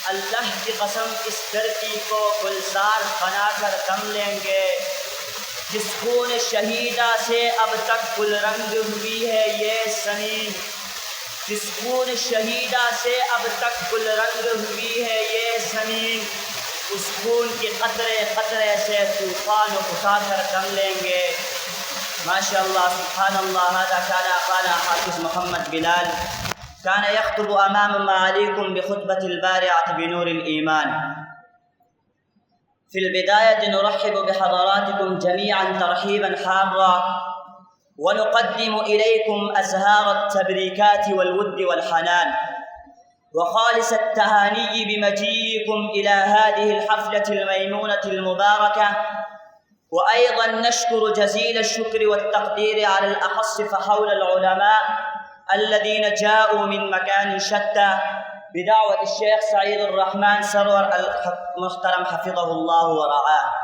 अल्लाह की कसम इस धरती को गुलजार बनाकर दम लेंगे। जिस खून शहीदा से अब तक गुलरंग हुई है ये ज़मीन, जिस खून शहीदा से अब तक गुलरंग हुई है ये ज़मीन, उस खून के क़तरे क़तरे से तूफ़ान उठाकर दम लेंगे। माशाअल्लाह सुब्हानल्लाह। हाज़ा काना क़ाना हाफ़िज़ मोहम्मद बिलाल कान यख़्तुबु अमाम मआलिकुम बिख़ुतबतिल बारिअति बिनूरिल ईमान। फ़िल बिदायति नुरहिबु बिहज़रातिकुम जमीअन तरहीबन हार्रा व नुक़द्दिमु इलैकुम अज़हारत तबरीकाति वल वुद्दि वल हनान व ख़ालिसत तहानी बिमजीइकुम इला हाज़िहिल हफ़लतिल मैमूनतिल मुबारका व अयज़न नशकुरु जज़ील अश्शुक्रि वत्तक़दीर अलल अख़स्स फ़हौलल उलमा अल्लज़ीन जाऊ मिन मकान शत्ता बिदावत शेख सईदुर रहमान सरवर अल मुहतरम हफ़िज़हुल्लाह व रआह।